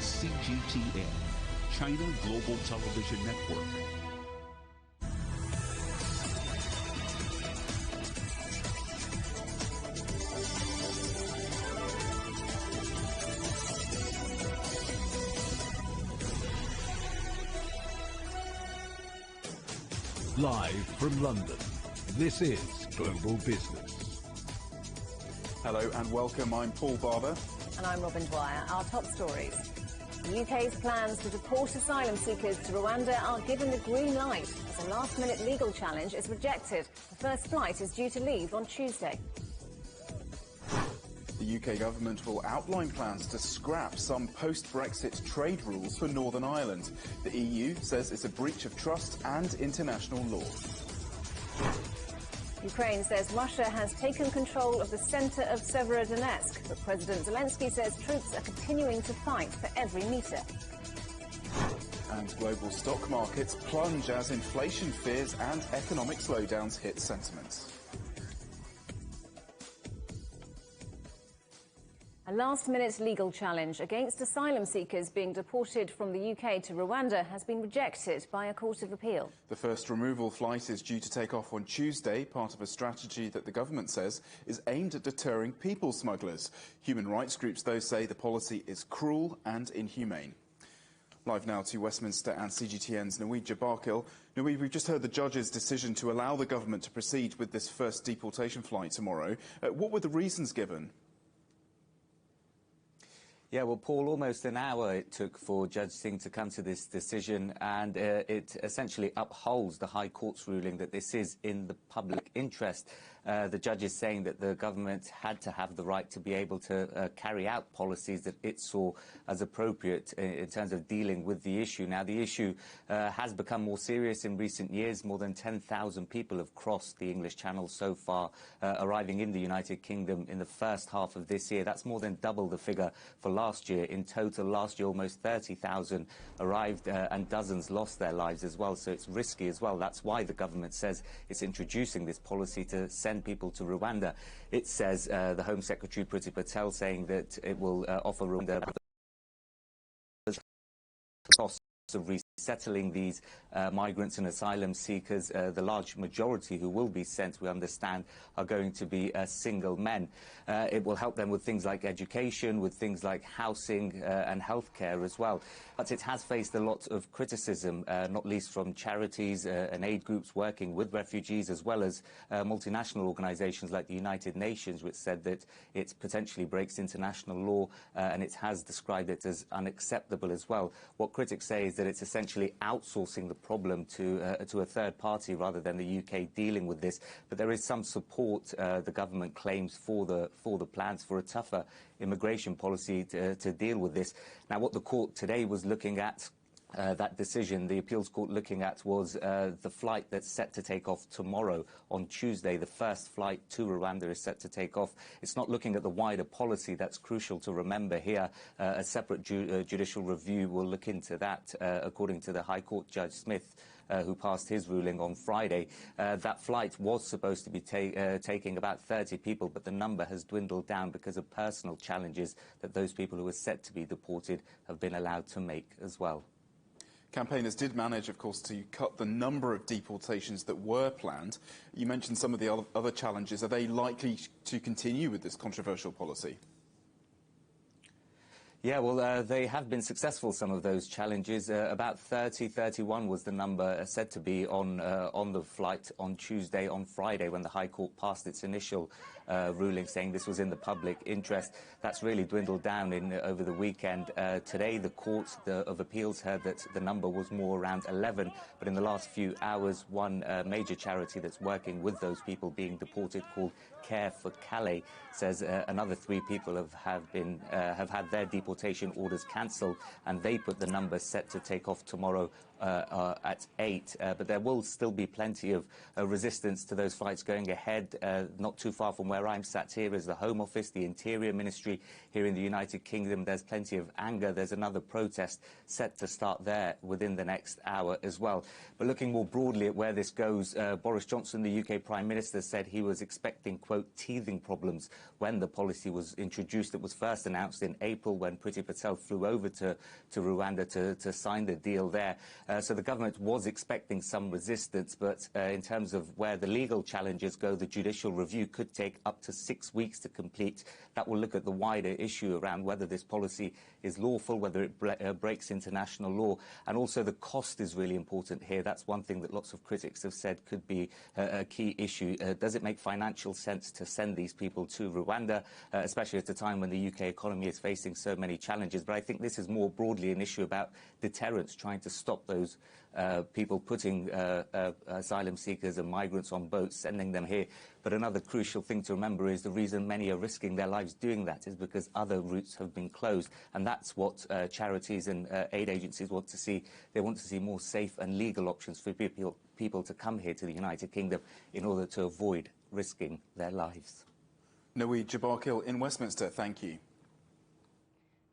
CGTN, China Global Television Network. Live from London, this is Global Business. Hello and welcome. I'm Paul Barber. And I'm Robin Dwyer. Our top stories. The UK's plans to deport asylum seekers to Rwanda are given the green light as a last-minute legal challenge is rejected. The first flight is due to leave on Tuesday. The UK government will outline plans to scrap some post-Brexit trade rules for Northern Ireland. The EU says it's a breach of trust and international law. Ukraine says Russia has taken control of the centre of Severodonetsk, but President Zelensky says troops are continuing to fight for every metre. And global stock markets plunge as inflation fears and economic slowdowns hit sentiment. A last-minute legal challenge against asylum seekers being deported from the UK to Rwanda has been rejected by a court of appeal. The first removal flight is due to take off on Tuesday, part of a strategy that the government says is aimed at deterring people smugglers. Human rights groups, though, say the policy is cruel and inhumane. Live now to Westminster and CGTN's Nawija Barkil. Nawija, we've just heard the judge's decision to allow the government to proceed with this first deportation flight tomorrow. What were the reasons given? Yeah, well, Paul, almost an hour it took for Judge Singh to come to this decision, and it essentially upholds the High Court's ruling that this is in the public interest. The judge is saying that the government had to have the right to be able to carry out policies that it saw as appropriate in terms of dealing with the issue. Now, the issue has become more serious in recent years. More than 10,000 people have crossed the English Channel so far, arriving in the United Kingdom in the first half of this year. That's more than double the figure for last year. In total, last year, almost 30,000 arrived and dozens lost their lives as well. So it's risky as well. That's why the government says it's introducing this policy to send people to Rwanda. It says the Home Secretary Priti Patel saying that it will offer Rwanda costs of resettling these migrants and asylum seekers. The large majority who will be sent, we understand, are going to be single men. It will help them with things like education, with things like housing and healthcare as well. But it has faced a lot of criticism, not least from charities and aid groups working with refugees, as well as multinational organisations like the United Nations, which said that it potentially breaks international law, and it has described it as unacceptable as well. What critics say is that it's essentially outsourcing the problem to a third party rather than the UK dealing with this. But there is some support, the government claims, for the plans for a tougher immigration policy to deal with this. Now, what the court today was looking at, that decision, the appeals court looking at, was the flight that's set to take off tomorrow on Tuesday. The first flight to Rwanda is set to take off. It's not looking at the wider policy. That's crucial to remember here. A separate judicial review will look into that, according to the High Court Judge Smith, who passed his ruling on Friday. That flight was supposed to be taking about 30 people, but the number has dwindled down because of personal challenges that those people who were set to be deported have been allowed to make as well. Campaigners did manage, of course, to cut the number of deportations that were planned. You mentioned some of the other challenges. Are they likely to continue with this controversial policy? Yeah, well, they have been successful, some of those challenges. About 31 was the number said to be on the flight on Tuesday. On Friday, when the High Court passed its initial ruling saying this was in the public interest, that's really dwindled down over the weekend. Today, the Court of Appeals heard that the number was more around 11, but in the last few hours, one major charity that's working with those people being deported, called Care for Calais, says another 3 people have had their deportation orders cancelled, and they put the number set to take off tomorrow at 8, but there will still be plenty of resistance to those flights going ahead. Not too far from where I'm sat here is the Home Office, the Interior Ministry here in the United Kingdom. There's plenty of anger. There's another protest set to start there within the next hour as well. But looking more broadly at where this goes, Boris Johnson, the UK Prime Minister, said he was expecting, quote, teething problems when the policy was introduced. It was first announced in April when Priti Patel flew over to Rwanda to sign the deal there. So the government was expecting some resistance, but in terms of where the legal challenges go, the judicial review could take up to 6 weeks to complete. That will look at the wider issue around whether this policy is lawful, whether it breaks international law, and also the cost is really important here. That's one thing that lots of critics have said could be a key issue. Does it make financial sense to send these people to Rwanda, especially at a time when the UK economy is facing so many challenges? But I think this is more broadly an issue about deterrence, trying to stop those people putting asylum seekers and migrants on boats, sending them here. But another crucial thing to remember is the reason many are risking their lives doing that is because other routes have been closed. And that's what charities and aid agencies want to see. They want to see more safe and legal options for people to come here to the United Kingdom in order to avoid risking their lives. Naweed Jabarkil in Westminster, thank you.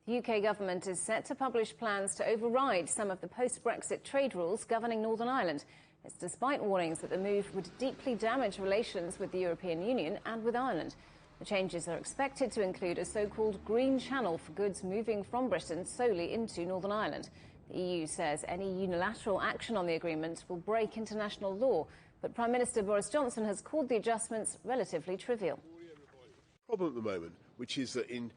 The UK government is set to publish plans to override some of the post-Brexit trade rules governing Northern Ireland. It's despite warnings that the move would deeply damage relations with the European Union and with Ireland. The changes are expected to include a so-called green channel for goods moving from Britain solely into Northern Ireland. The EU says any unilateral action on the agreement will break international law, but Prime Minister Boris Johnson has called the adjustments relatively trivial. Problem at the moment, which is that in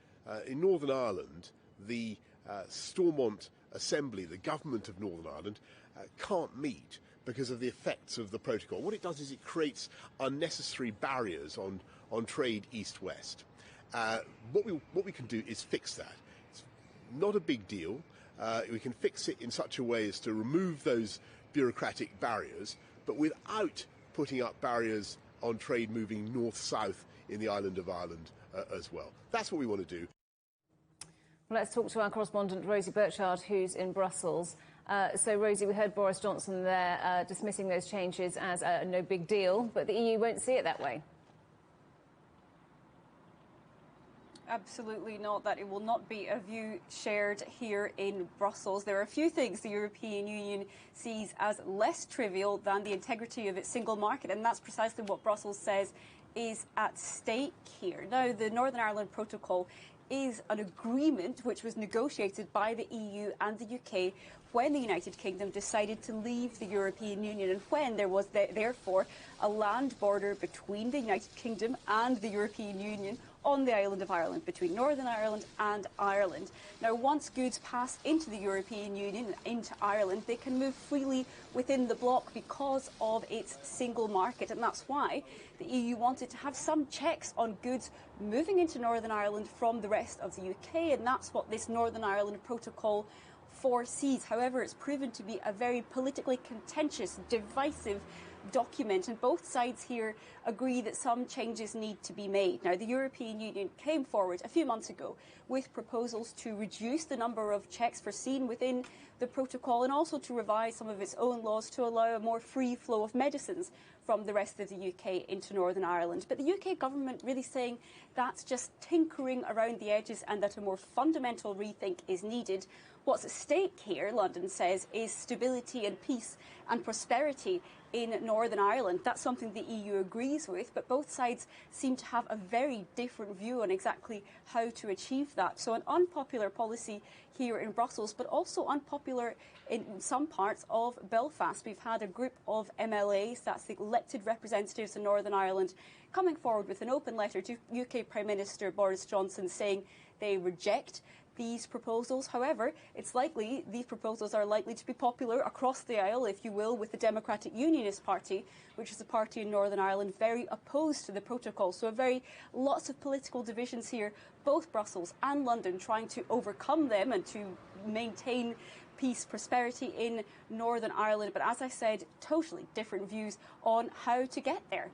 Northern Ireland, the Stormont Assembly, the government of Northern Ireland, can't meet because of the effects of the protocol. What it does is it creates unnecessary barriers on trade east-west. What we can do is fix that. It's not a big deal. We can fix it in such a way as to remove those bureaucratic barriers, but without putting up barriers on trade moving north-south in the island of Ireland as well. That's what we want to do. Let's talk to our correspondent Rosie Burchard, who's in Brussels. So, Rosie, we heard Boris Johnson there dismissing those changes as no big deal, but the EU won't see it that way. Absolutely not. That it will not be a view shared here in Brussels. There are a few things the European Union sees as less trivial than the integrity of its single market, and that's precisely what Brussels says is at stake here. Now, the Northern Ireland Protocol is an agreement which was negotiated by the EU and the UK when the United Kingdom decided to leave the European Union and when there was therefore a land border between the United Kingdom and the European Union on the island of Ireland, between Northern Ireland and Ireland. Now, once goods pass into the European Union and into Ireland, they can move freely within the bloc because of its single market, and that's why the EU wanted to have some checks on goods moving into Northern Ireland from the rest of the UK, and that's what this Northern Ireland Protocol foresees. However, it's proven to be a very politically contentious, divisive document, and both sides here agree that some changes need to be made. Now, the European Union came forward a few months ago with proposals to reduce the number of checks foreseen within the protocol and also to revise some of its own laws to allow a more free flow of medicines from the rest of the UK into Northern Ireland. But the UK government really saying that's just tinkering around the edges and that a more fundamental rethink is needed. What's at stake here, London says, is stability and peace and prosperity in Northern Ireland. That's something the EU agrees with, but both sides seem to have a very different view on exactly how to achieve that. So an unpopular policy here in Brussels, but also unpopular in some parts of Belfast. We've had a group of MLAs, that's the elected representatives in Northern Ireland, coming forward with an open letter to UK Prime Minister Boris Johnson saying they reject these proposals. However, it's likely these proposals are likely to be popular across the aisle, if you will, with the Democratic Unionist Party, which is a party in Northern Ireland very opposed to the protocol. So lots of political divisions here, both Brussels and London trying to overcome them and to maintain peace, prosperity in Northern Ireland. But as I said, totally different views on how to get there.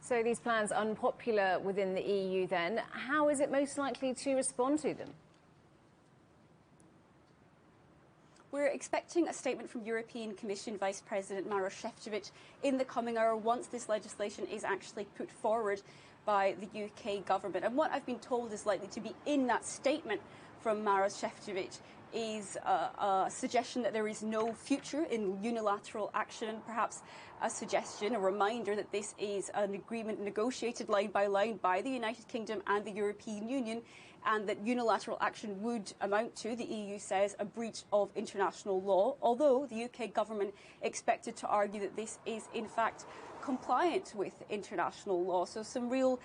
So these plans unpopular within the EU then. How is it most likely to respond to them? We're expecting a statement from European Commission Vice President Maroš Šefčovič in the coming hour once this legislation is actually put forward by the UK government. And what I've been told is likely to be in that statement from Maroš Šefčovič is a suggestion that there is no future in unilateral action, and perhaps a suggestion, a reminder that this is an agreement negotiated line by the United Kingdom and the European Union, and that unilateral action would amount to, the EU says, a breach of international law, although the UK government expected to argue that this is in fact compliant with international law. So some real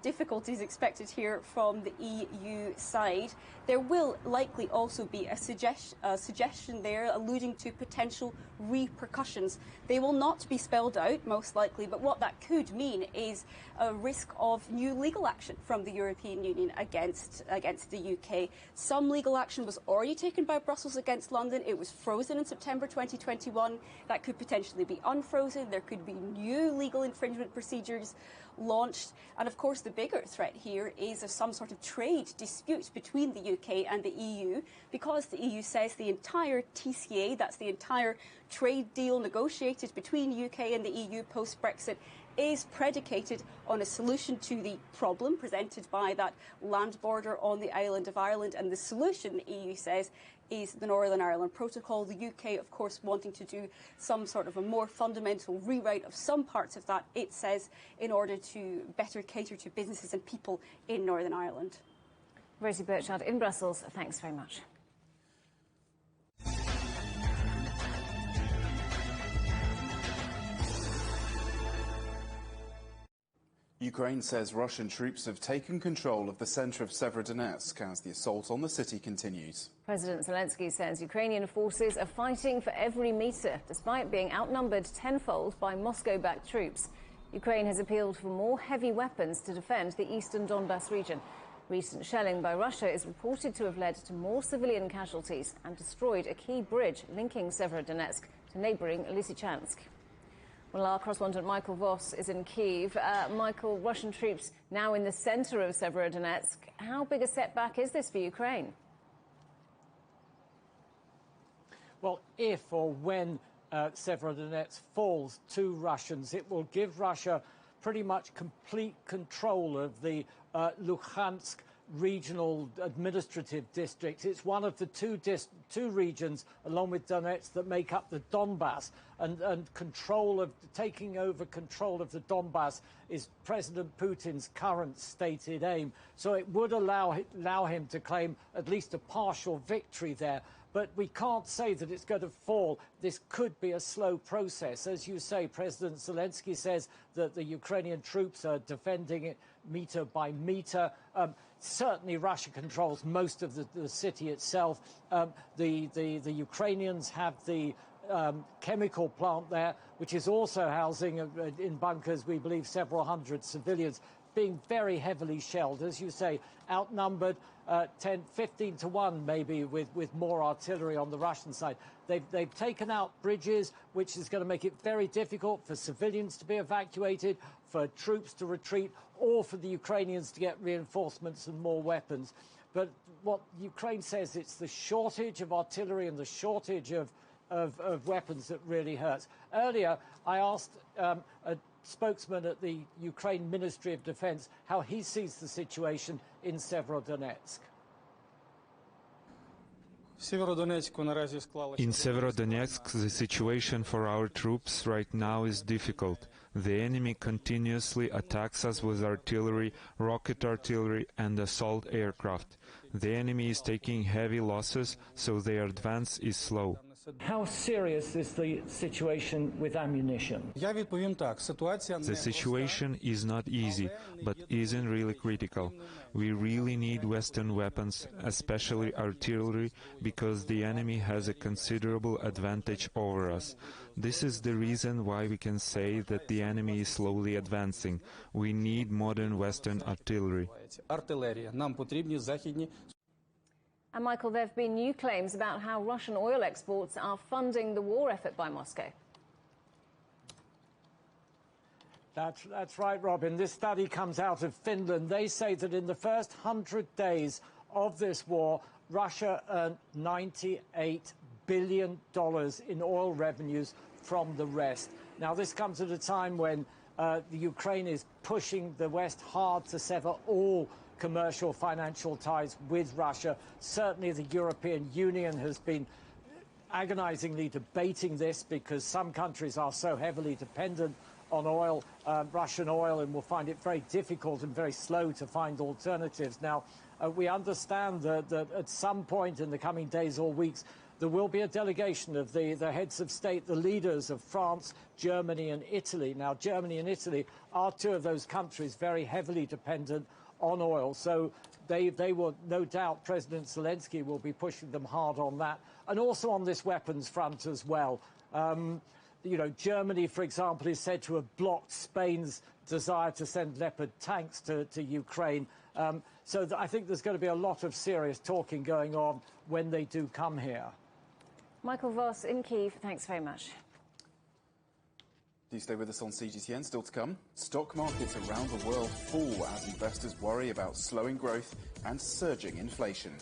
difficulties expected here from the EU side. There will likely also be a suggestion there alluding to potential repercussions. They will not be spelled out, most likely, but what that could mean is a risk of new legal action from the European Union against the UK. Some legal action was already taken by Brussels against London. It was frozen in September 2021. That could potentially be unfrozen. There could be new legal infringement procedures launched. And of course, the bigger threat here is of some sort of trade dispute between the UK and the EU, because the EU says the entire TCA, that's the entire trade deal negotiated between UK and the EU post-Brexit, is predicated on a solution to the problem presented by that land border on the island of Ireland. And the solution, the EU says, is the Northern Ireland Protocol. The UK, of course, wanting to do some sort of a more fundamental rewrite of some parts of that, it says, in order to better cater to businesses and people in Northern Ireland. Rosie Burchard in Brussels, thanks very much. Ukraine says Russian troops have taken control of the centre of Severodonetsk as the assault on the city continues. President Zelensky says Ukrainian forces are fighting for every metre, despite being outnumbered tenfold by Moscow-backed troops. Ukraine has appealed for more heavy weapons to defend the eastern Donbas region. Recent shelling by Russia is reported to have led to more civilian casualties and destroyed a key bridge linking Severodonetsk to neighbouring Lysychansk. Well, our correspondent Michael Voss is in Kyiv. Michael, Russian troops now in the centre of Severodonetsk. How big a setback is this for Ukraine? Well, if or when Severodonetsk falls to Russians, it will give Russia pretty much complete control of the Luhansk regional administrative district. It's one of the two regions, along with Donetsk, that make up the Donbas, and taking over control of the Donbas is President Putin's current stated aim. So it would allow him to claim at least a partial victory there. But we can't say that it's going to fall. This could be a slow process. As you say, President Zelensky says that the Ukrainian troops are defending it metre by metre. Certainly Russia controls most of the city itself. The Ukrainians have the chemical plant there, which is also housing in bunkers, we believe, several hundred civilians, being very heavily shelled, as you say, outnumbered 15 to 1 maybe, with more artillery on the Russian side. They've taken out bridges, which is going to make it very difficult for civilians to be evacuated, for troops to retreat, or for the Ukrainians to get reinforcements and more weapons. But what Ukraine says, it's the shortage of artillery and the shortage of weapons that really hurts. Earlier, I asked a spokesman at the Ukraine Ministry of Defense how he sees the situation in Severodonetsk. In Severodonetsk, the situation for our troops right now is difficult. The enemy continuously attacks us with artillery, rocket artillery and assault aircraft. The enemy is taking heavy losses, so their advance is slow. How serious is the situation with ammunition? The situation is not easy, but isn't really critical. We really need Western weapons, especially artillery, because the enemy has a considerable advantage over us. This is the reason why we can say that the enemy is slowly advancing. We need modern Western artillery. And Michael, there have been new claims about how Russian oil exports are funding the war effort by Moscow. That's right, Robin. This study comes out of Finland. They say that in the first 100 days of this war, Russia earned $98 billion in oil revenues from the rest. Now, this comes at a time when the Ukraine is pushing the West hard to sever all commercial financial ties with Russia. Certainly the European Union has been agonizingly debating this because some countries are so heavily dependent on oil, Russian oil, and will find it very difficult and very slow to find alternatives. Now, we understand that at some point in the coming days or weeks, there will be a delegation of the heads of state, the leaders of France, Germany and Italy. Now, Germany and Italy are two of those countries very heavily dependent on oil. So they will, no doubt, President Zelensky will be pushing them hard on that. And also on this weapons front as well. You know, Germany, for example, is said to have blocked Spain's desire to send Leopard tanks to Ukraine. So I think there's going to be a lot of serious talking going on when they do come here. Michael Voss in Kyiv, thanks very much. Do stay with us on CGTN, still to come. Stock markets around the world fall as investors worry about slowing growth and surging inflation.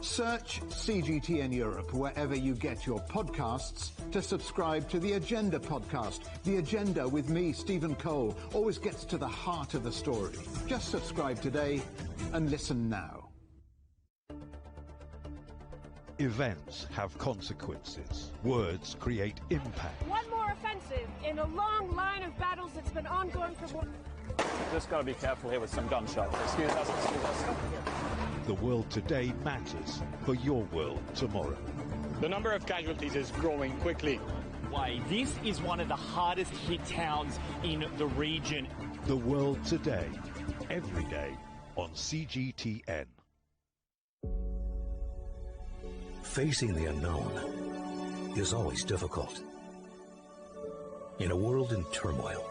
Search CGTN Europe wherever you get your podcasts to subscribe to The Agenda podcast. The Agenda with me, Stephen Cole, always gets to the heart of the story. Just subscribe today and listen now. Events have consequences. Words create impact. One more offensive in a long line of battles that's been ongoing for more... Just got to be careful here with some gunshots. Excuse us, excuse us. The world today matters for your world tomorrow. The number of casualties is growing quickly. Why, this is one of the hardest hit towns in the region. The world today, every day on CGTN. Facing the unknown is always difficult. In a world in turmoil,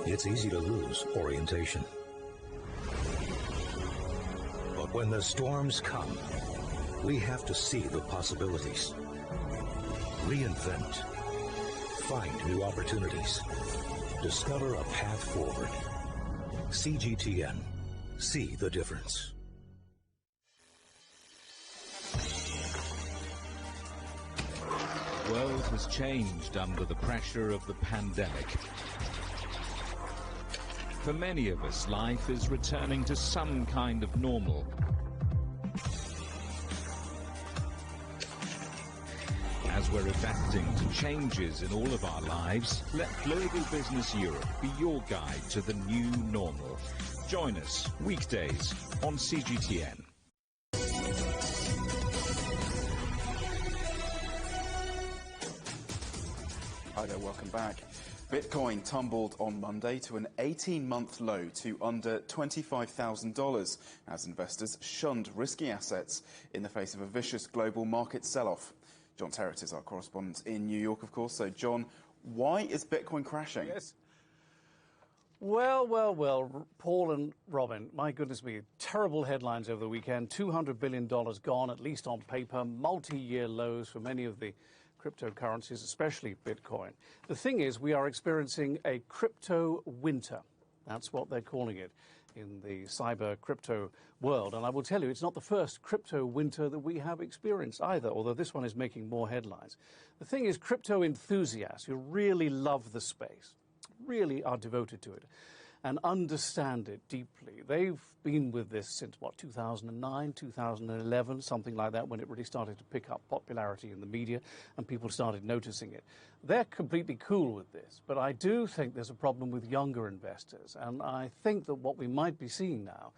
it's easy to lose orientation. But when the storms come, we have to see the possibilities. Reinvent. Find new opportunities. Discover a path forward. CGTN. See the difference. The world has changed under the pressure of the pandemic. For many of us, life is returning to some kind of normal. As we're adapting to changes in all of our lives, let Global Business Europe be your guide to the new normal. Join us weekdays on CGTN. Hi there, welcome back. Bitcoin tumbled on Monday to an 18-month low to under $25,000 as investors shunned risky assets in the face of a vicious global market sell-off. John Terrett is our correspondent in New York, of course. So, John, why is Bitcoin crashing? Yes. Well, Paul and Robin, my goodness me, terrible headlines over the weekend. $200 billion gone, at least on paper, multi-year lows for many of the cryptocurrencies, especially Bitcoin. The thing is, we are experiencing a crypto winter. That's what they're calling it in the cyber crypto world. And I will tell you, it's not the first crypto winter that we have experienced either, although this one is making more headlines. The thing is, crypto enthusiasts who really love the space, really are devoted to it and understand it deeply. They've been with this since, 2009, 2011, something like that, when it really started to pick up popularity in the media and people started noticing it. They're completely cool with this, but I do think there's a problem with younger investors, and I think that what we might be seeing now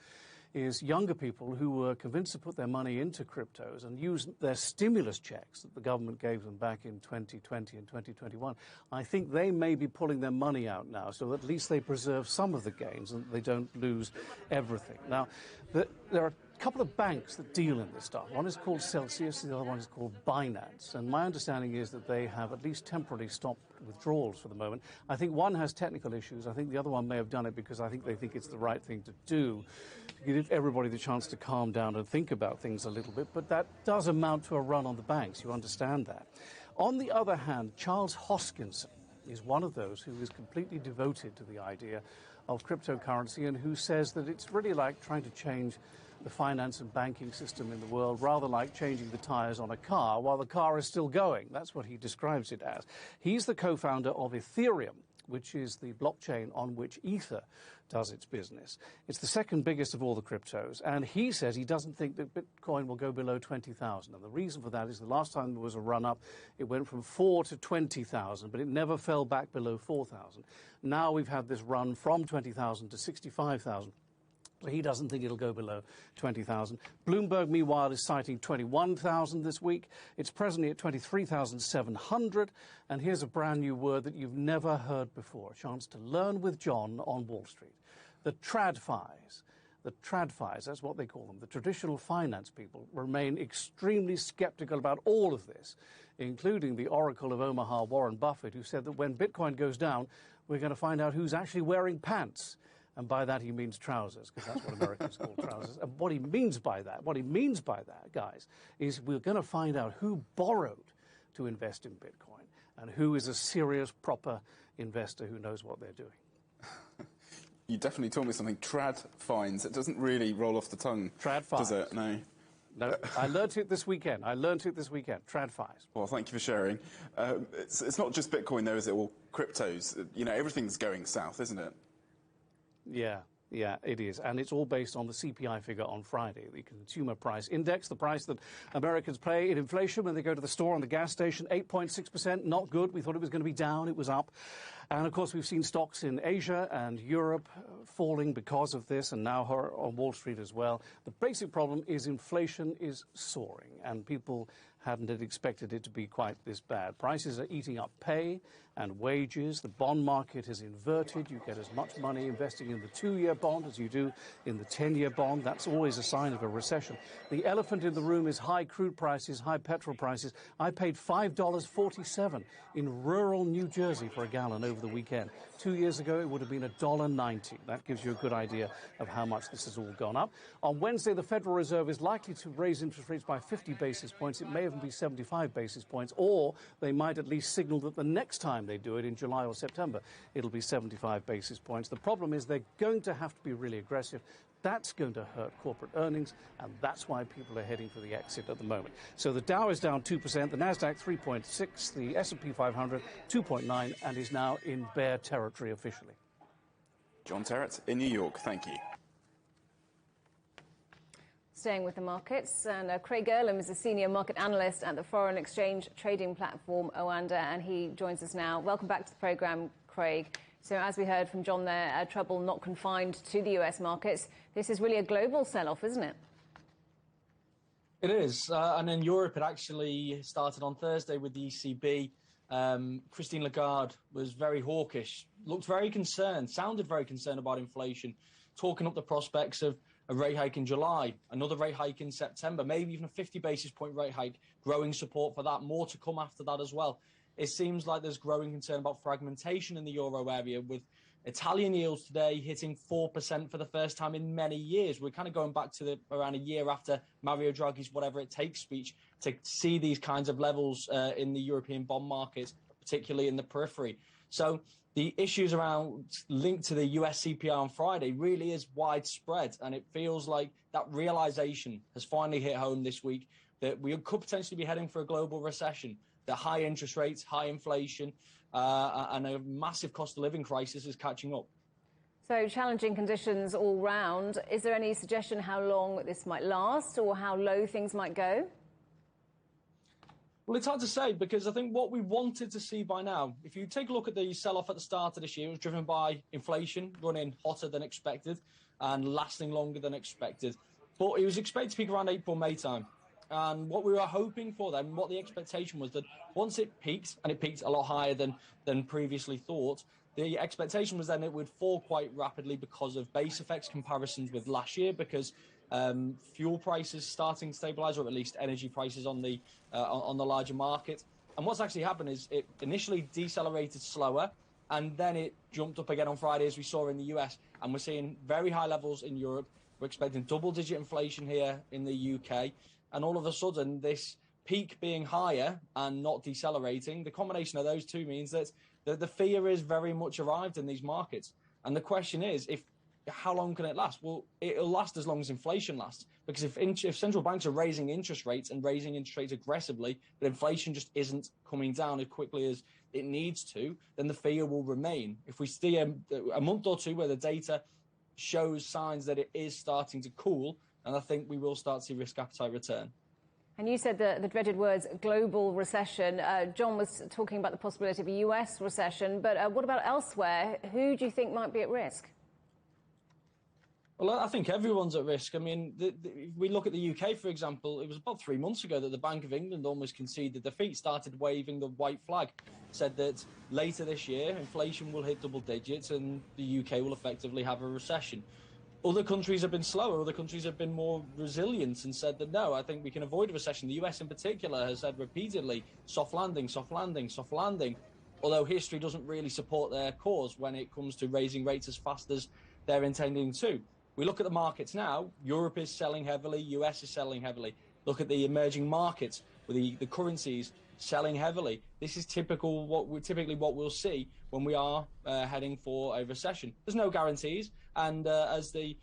is younger people who were convinced to put their money into cryptos and use their stimulus checks that the government gave them back in 2020 and 2021. I think they may be pulling their money out now so that at least they preserve some of the gains and they don't lose everything. Now, there are a couple of banks that deal in this stuff. One is called Celsius, the other one is called Binance. And my understanding is that they have at least temporarily stopped withdrawals for the moment. I think one has technical issues. I think the other one may have done it because I think they think it's the right thing to do, to give everybody the chance to calm down and think about things a little bit. But that does amount to a run on the banks. You understand that. On the other hand, Charles Hoskinson is one of those who is completely devoted to the idea of cryptocurrency and who says that it's really like trying to change the finance and banking system in the world, rather like changing the tires on a car while the car is still going. That's what he describes it as. He's the co-founder of Ethereum, which is the blockchain on which Ether does its business. It's the second biggest of all the cryptos, and he says he doesn't think that Bitcoin will go below 20,000. And the reason for that is the last time there was a run-up, it went from 4 to 20,000, but it never fell back below 4,000. Now we've had this run from 20,000 to 65,000. So he doesn't think it'll go below 20,000. Bloomberg, meanwhile, is citing 21,000 this week. It's presently at 23,700. And here's a brand new word that you've never heard before, a chance to learn with John on Wall Street. The TradFis. The TradFis, that's what they call them. The traditional finance people remain extremely skeptical about all of this, including the Oracle of Omaha, Warren Buffett, who said that when Bitcoin goes down, we're going to find out who's actually wearing pants. And by that he means trousers, because that's what Americans call trousers. And what he means by that, guys, is we're going to find out who borrowed to invest in Bitcoin and who is a serious, proper investor who knows what they're doing. You definitely told me something. Trad fines. It doesn't really roll off the tongue. Trad fines. Does it? No. No, I learnt it this weekend. Trad fines. Well, thank you for sharing. It's not just Bitcoin, though, is it? All cryptos. You know, everything's going south, isn't it? Yeah, it is. And it's all based on the CPI figure on Friday, the Consumer Price Index, the price that Americans pay in inflation when they go to the store and the gas station, 8.6%, not good. We thought it was going to be down. It was up. And, of course, we've seen stocks in Asia and Europe falling because of this, and now on Wall Street as well. The basic problem is inflation is soaring, and people hadn't expected it to be quite this bad. Prices are eating up pay and wages. The bond market has inverted. You get as much money investing in the 2-year bond as you do in the 10-year bond. That's always a sign of a recession. The elephant in the room is high crude prices, high petrol prices. I paid $5.47 in rural New Jersey for a gallon over the weekend. 2 years ago, it would have been $1.90. That gives you a good idea of how much this has all gone up. On Wednesday, the Federal Reserve is likely to raise interest rates by 50 basis points. It may even be 75 basis points, or they might at least signal that the next time they do it in July or September, it'll be 75 basis points. The problem is they're going to have to be really aggressive. That's going to hurt corporate earnings, and that's why people are heading for the exit at the moment. So the Dow is down 2%, the Nasdaq 3.6%, the S&P 500 2.9%, and is now in bear territory officially. John Terrett in New York, thank you. Staying with the markets, and Craig Erlam is a senior market analyst at the foreign exchange trading platform Oanda, and he joins us now. Welcome back to the programme, Craig. So as we heard from John there, trouble not confined to the US markets. This is really a global sell-off, isn't it? It is. And in Europe, it actually started on Thursday with the ECB. Christine Lagarde was very hawkish, looked very concerned, sounded very concerned about inflation, talking up the prospects of a rate hike in July, another rate hike in September, maybe even a 50 basis point rate hike, growing support for that, more to come after that as well. It seems like there's growing concern about fragmentation in the euro area, with Italian yields today hitting 4% for the first time in many years. We're kind of going back to around a year after Mario Draghi's whatever it takes speech to see these kinds of levels in the European bond markets, particularly in the periphery. So the issues around linked to the US CPI on Friday really is widespread, and it feels like that realization has finally hit home this week that we could potentially be heading for a global recession. The high interest rates, high inflation, and a massive cost of living crisis is catching up. So challenging conditions all round. Is there any suggestion how long this might last or how low things might go? Well, it's hard to say, because I think what we wanted to see by now, if you take a look at the sell-off at the start of this year, it was driven by inflation running hotter than expected and lasting longer than expected. But it was expected to peak around April, May time. And what we were hoping for then, what the expectation was, that once it peaked, and it peaked a lot higher than previously thought, the expectation was then it would fall quite rapidly because of base effects comparisons with last year, because fuel prices starting to stabilise, or at least energy prices on the larger market. And what's actually happened is it initially decelerated slower, and then it jumped up again on Friday, as we saw in the US. And we're seeing very high levels in Europe. We're expecting double-digit inflation here in the UK. And all of a sudden, this peak being higher and not decelerating, the combination of those two means that the fear is very much arrived in these markets. And the question is, how long can it last? Well, it'll last as long as inflation lasts, because if central banks are raising interest rates and raising interest rates aggressively, but inflation just isn't coming down as quickly as it needs to, then the fear will remain. If we see a month or two where the data shows signs that it is starting to cool, and I think we will start to see risk appetite return. And you said the dreaded words global recession. John was talking about the possibility of a US recession, but what about elsewhere? Who do you think might be at risk? Well, I think everyone's at risk. I mean, if we look at the UK, for example, it was about 3 months ago that the Bank of England almost conceded defeat, started waving the white flag, said that later this year, inflation will hit double digits and the UK will effectively have a recession. Other countries have been slower. Other countries have been more resilient and said that, no, I think we can avoid a recession. The US in particular has said repeatedly, soft landing, soft landing, soft landing, although history doesn't really support their cause when it comes to raising rates as fast as they're intending to. We look at the markets now. Europe is selling heavily. US is selling heavily. Look at the emerging markets with the currencies selling heavily. This is typically what we'll see when we are heading for a recession. There's no guarantees. And as the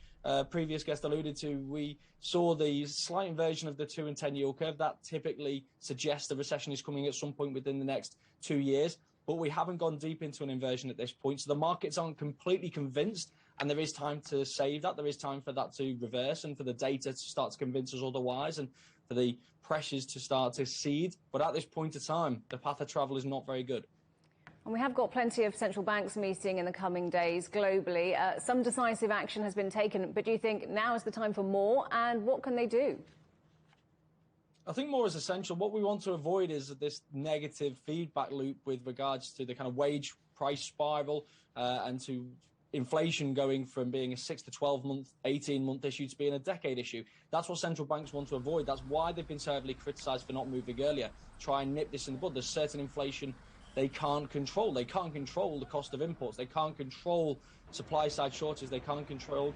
previous guest alluded to, we saw the slight inversion of the 2 and 10 yield curve. That typically suggests the recession is coming at some point within the next 2 years. But we haven't gone deep into an inversion at this point. So the markets aren't completely convinced. And there is time to save that. There is time for that to reverse and for the data to start to convince us otherwise and for the pressures to start to cede. But at this point in time, the path of travel is not very good. And we have got plenty of central banks meeting in the coming days globally. Some decisive action has been taken, but do you think now is the time for more? And what can they do? I think more is essential. What we want to avoid is this negative feedback loop with regards to the kind of wage price spiral and to inflation going from being a 6 to 12 month, 18-month issue to being a decade issue. That's what central banks want to avoid. That's why they've been so heavily criticised for not moving earlier. Try and nip this in the bud. There's certain inflation they can't control. They can't control the cost of imports. They can't control supply-side shortages. They can't control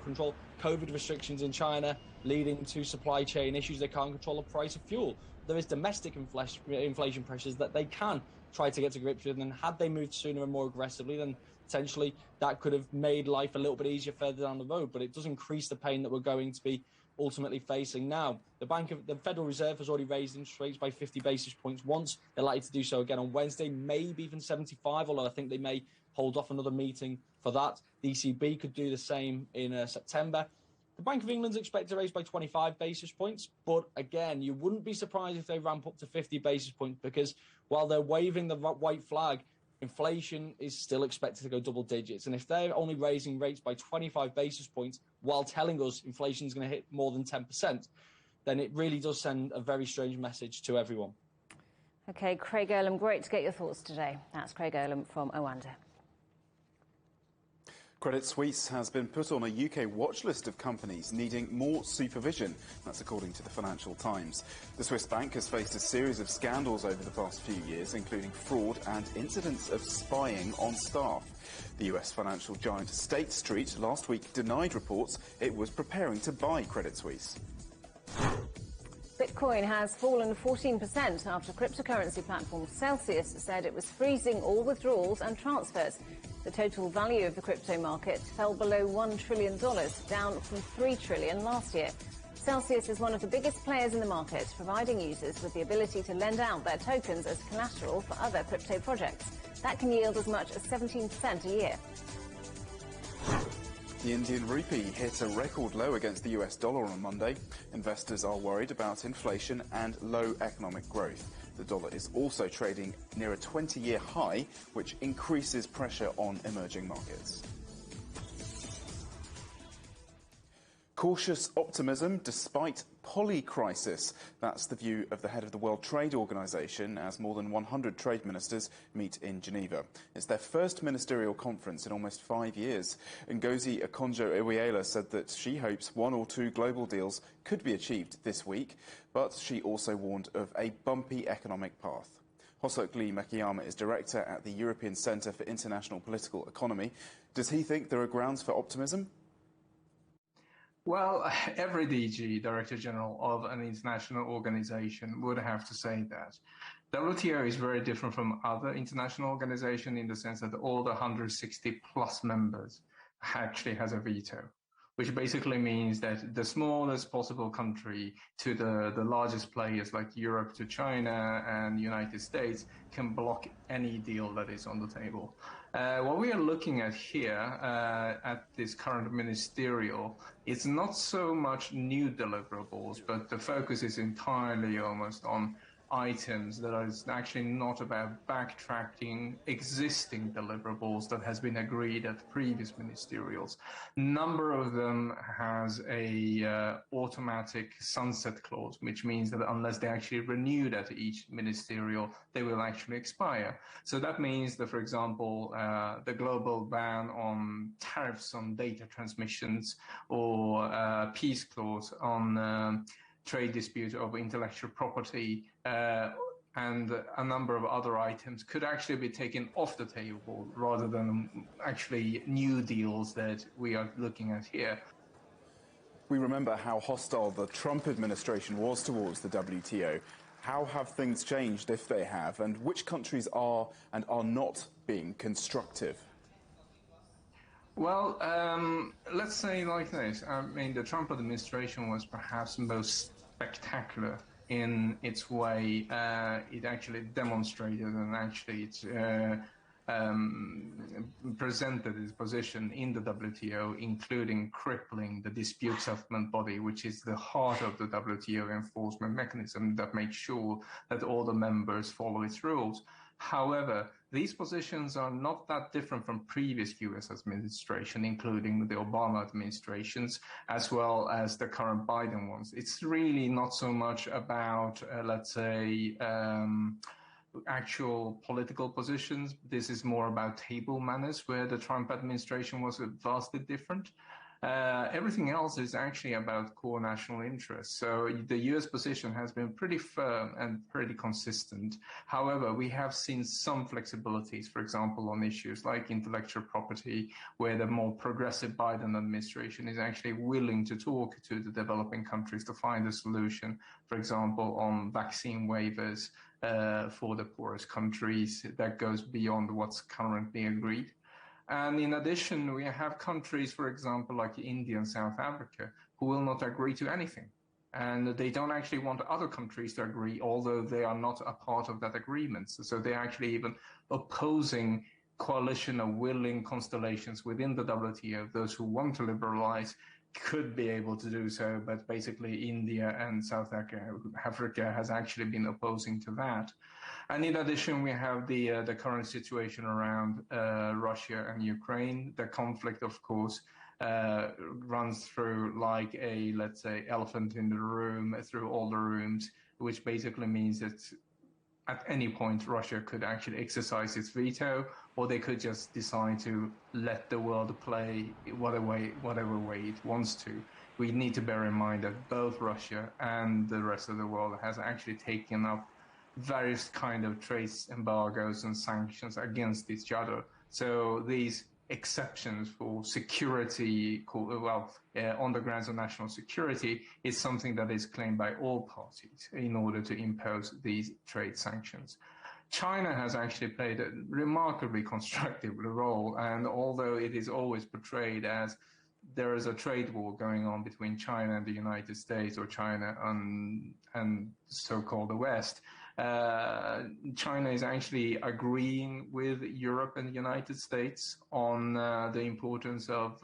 COVID restrictions in China leading to supply chain issues. They can't control the price of fuel. There is domestic inflation pressures that they can try to get to grips with, and had they moved sooner and more aggressively, then potentially that could have made life a little bit easier further down the road, but it does increase the pain that we're going to be ultimately facing now. The Federal Reserve has already raised interest rates by 50 basis points once. They're likely to do so again on Wednesday, maybe even 75, although I think they may hold off another meeting for that. The ECB could do the same in September. The Bank of England's expected to raise by 25 basis points, but again, you wouldn't be surprised if they ramp up to 50 basis points because while they're waving the white flag, inflation is still expected to go double digits. And if they're only raising rates by 25 basis points while telling us inflation is going to hit more than 10%, then it really does send a very strange message to everyone. OK, Craig Erlam, great to get your thoughts today. That's Craig Erlam from Oanda. Credit Suisse has been put on a UK watch list of companies needing more supervision. That's according to the Financial Times. The Swiss bank has faced a series of scandals over the past few years, including fraud and incidents of spying on staff. The US financial giant State Street last week denied reports it was preparing to buy Credit Suisse. Bitcoin has fallen 14% after cryptocurrency platform Celsius said it was freezing all withdrawals and transfers. The total value of the crypto market fell below $1 trillion, down from $3 trillion last year. Celsius is one of the biggest players in the market, providing users with the ability to lend out their tokens as collateral for other crypto projects. That can yield as much as 17% a year. The Indian rupee hit a record low against the US dollar on Monday. Investors are worried about inflation and low economic growth. The dollar is also trading near a 20-year high, which increases pressure on emerging markets. Cautious optimism despite polycrisis. That's the view of the head of the World Trade Organization as more than 100 trade ministers meet in Geneva. It's their first ministerial conference in almost 5 years. Ngozi Okonjo-Iweala said that she hopes 1 or 2 global deals could be achieved this week, but she also warned of a bumpy economic path. Hosokli Makiyama is director at the European Centre for International Political Economy. Does he think there are grounds for optimism? Well, every DG, Director General of an international organization, would have to say that. WTO is very different from other international organizations in the sense that all the 160 plus members actually has a veto, which basically means that the smallest possible country to the largest players like Europe to China and the United States can block any deal that is on the table. What we are looking at here at this current ministerial is not so much new deliverables, but the focus is entirely almost on items that is actually not about backtracking existing deliverables that has been agreed at previous ministerials. Number of them has a automatic sunset clause, which means that unless they actually renewed at each ministerial, they will actually expire. So that means that, for example, the global ban on tariffs on data transmissions or peace clause on trade dispute over intellectual property and a number of other items could actually be taken off the table rather than actually new deals that we are looking at here. We remember how hostile the Trump administration was towards the WTO. How have things changed, if they have, and which countries are and are not being constructive? Well, let's say like this. I mean, the Trump administration was perhaps most spectacular in its way. It actually demonstrated and actually it's presented its position in the WTO, including crippling the dispute settlement body, which is the heart of the WTO enforcement mechanism that makes sure that all the members follow its rules. However, these positions are not that different from previous U.S. administration, including the Obama administrations, as well as the current Biden ones. It's really not so much about, let's say, actual political positions. This is more about table manners, where the Trump administration was vastly different. Everything else is actually about core national interests. So the U.S. position has been pretty firm and pretty consistent. However, we have seen some flexibilities, for example, on issues like intellectual property, where the more progressive Biden administration is actually willing to talk to the developing countries to find a solution, for example, on vaccine waivers for the poorest countries that goes beyond what's currently agreed. And in addition, we have countries, for example, like India and South Africa, who will not agree to anything. And they don't actually want other countries to agree, although they are not a part of that agreement. So they're actually even opposing coalition of willing constellations within the WTO. Those who want to liberalize could be able to do so, but basically India and South Africa has actually been opposing to that. And in addition, we have the current situation around Russia and Ukraine. The conflict, of course, runs through like a, let's say, elephant in the room, through all the rooms, which basically means that at any point Russia could actually exercise its veto, or they could just decide to let the world play whatever way it wants to. We need to bear in mind that both Russia and the rest of the world has actually taken up various kind of trade embargoes and sanctions against each other. So these exceptions for security, on the grounds of national security, is something that is claimed by all parties in order to impose these trade sanctions. China has actually played a remarkably constructive role, and although it is always portrayed as there is a trade war going on between China and the United States, or China and so-called the West, China is actually agreeing with Europe and the United States on the importance of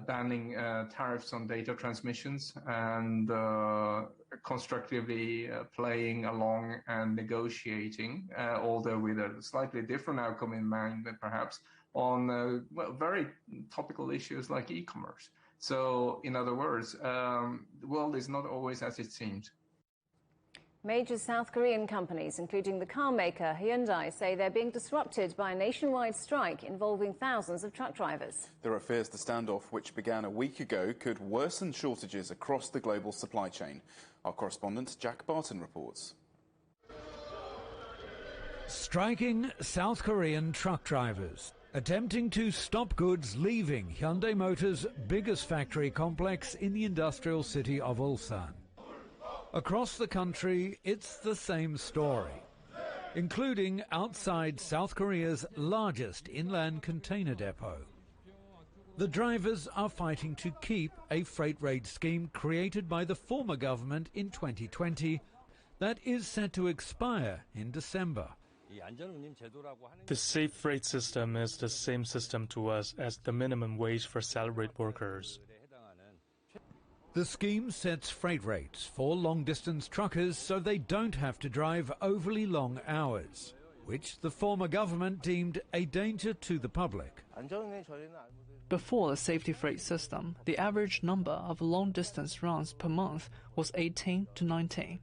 banning tariffs on data transmissions and constructively playing along and negotiating, although with a slightly different outcome in mind, perhaps, on very topical issues like e-commerce. So, in other words, the world is not always as it seems. Major South Korean companies, including the car maker Hyundai, say they're being disrupted by a nationwide strike involving thousands of truck drivers. There are fears the standoff, which began a week ago, could worsen shortages across the global supply chain. Our correspondent Jack Barton reports. Striking South Korean truck drivers, attempting to stop goods leaving Hyundai Motors' biggest factory complex in the industrial city of Ulsan. Across the country, it's the same story, including outside South Korea's largest inland container depot. The drivers are fighting to keep a freight rate scheme created by the former government in 2020 that is set to expire in December. The safe freight system is the same system to us as the minimum wage for salaried workers. The scheme sets freight rates for long-distance truckers so they don't have to drive overly long hours, which the former government deemed a danger to the public. Before the safety freight system, the average number of long-distance runs per month was 18 to 19.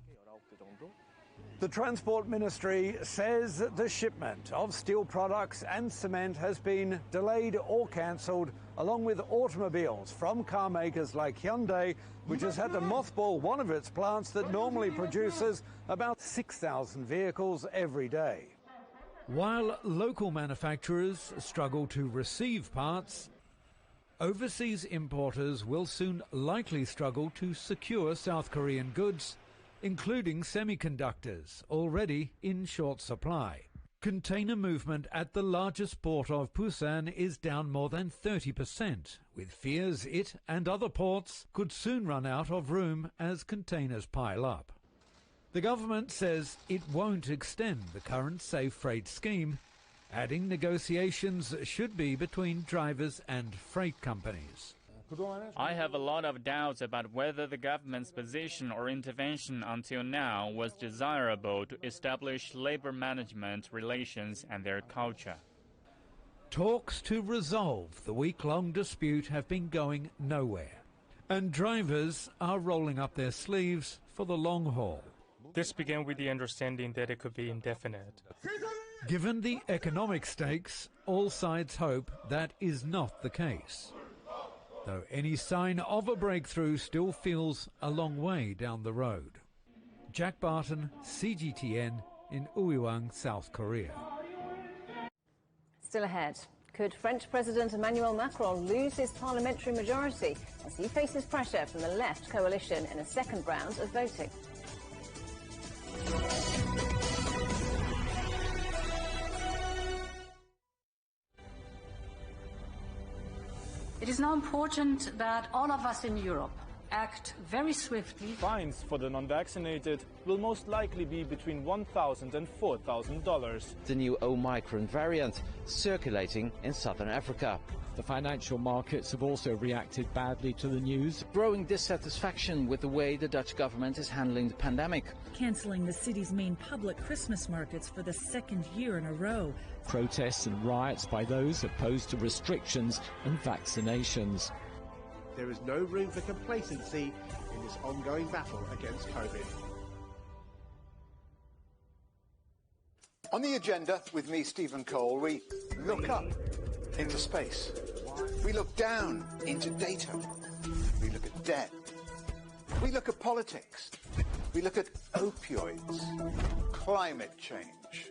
The Transport Ministry says that the shipment of steel products and cement has been delayed or cancelled, along with automobiles from car makers like Hyundai, which has had to mothball one of its plants that normally produces about 6,000 vehicles every day. While local manufacturers struggle to receive parts, overseas importers will soon likely struggle to secure South Korean goods, including semiconductors, already in short supply. Container movement at the largest port of Busan is down more than 30%, with fears it and other ports could soon run out of room as containers pile up. The government says it won't extend the current safe freight scheme, adding negotiations should be between drivers and freight companies. I have a lot of doubts about whether the government's position or intervention until now was desirable to establish labor management relations and their culture. Talks to resolve the week-long dispute have been going nowhere, and drivers are rolling up their sleeves for the long haul. This began with the understanding that it could be indefinite. Given the economic stakes, all sides hope that is not the case, though any sign of a breakthrough still feels a long way down the road. Jack Barton, CGTN, in Uiwang, South Korea. Still ahead, could French President Emmanuel Macron lose his parliamentary majority as he faces pressure from the left coalition in a second round of voting? It is now important that all of us in Europe act very swiftly. Fines for the non-vaccinated will most likely be between $1,000 and $4,000. The new Omicron variant circulating in southern Africa. The financial markets have also reacted badly to the news. Growing dissatisfaction with the way the Dutch government is handling the pandemic. Cancelling the city's main public Christmas markets for the second year in a row. Protests and riots by those opposed to restrictions and vaccinations. There is no room for complacency in this ongoing battle against COVID. On the agenda with me, Stephen Cole, we look up into space. We look down into data. We look at debt. We look at politics. We look at opioids, climate change.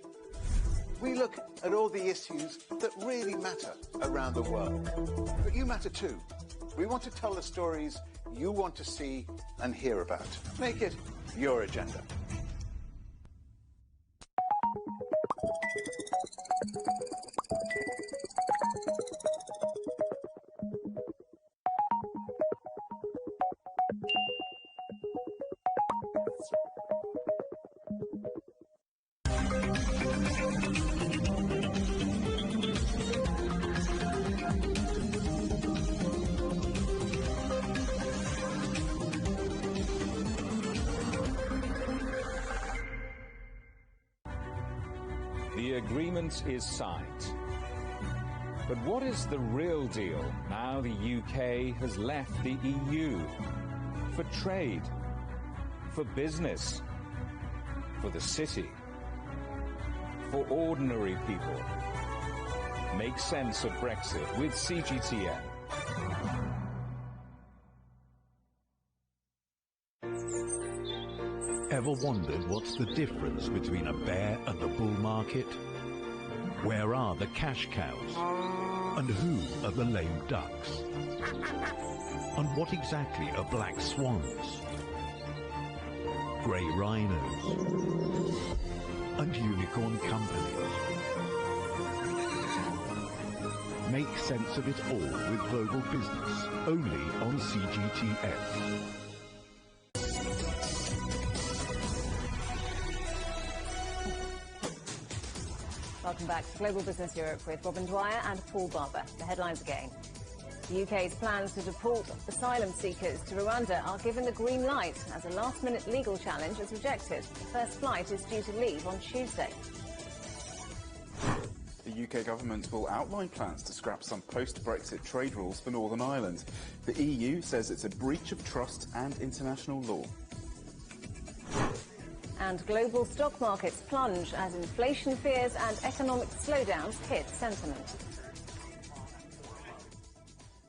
We look at all the issues that really matter around the world. But you matter too. We want to tell the stories you want to see and hear about. Make it your agenda. The agreement is signed. But what is the real deal now the UK has left the EU? For trade, for business, for the city, for ordinary people. Make sense of Brexit with CGTN. Ever wondered what's the difference between a bear and a bull market? Where are the cash cows? And who are the lame ducks? And what exactly are black swans? Grey rhinos? And unicorn companies? Make sense of it all with global business, only on CGTN. Welcome back to Global Business Europe with Robin Dwyer and Paul Barber. The headlines again. The UK's plans to deport asylum seekers to Rwanda are given the green light as a last-minute legal challenge is rejected. The first flight is due to leave on Tuesday. The UK government will outline plans to scrap some post-Brexit trade rules for Northern Ireland. The EU says it's a breach of trust and international law. And global stock markets plunge as inflation fears and economic slowdowns hit sentiment.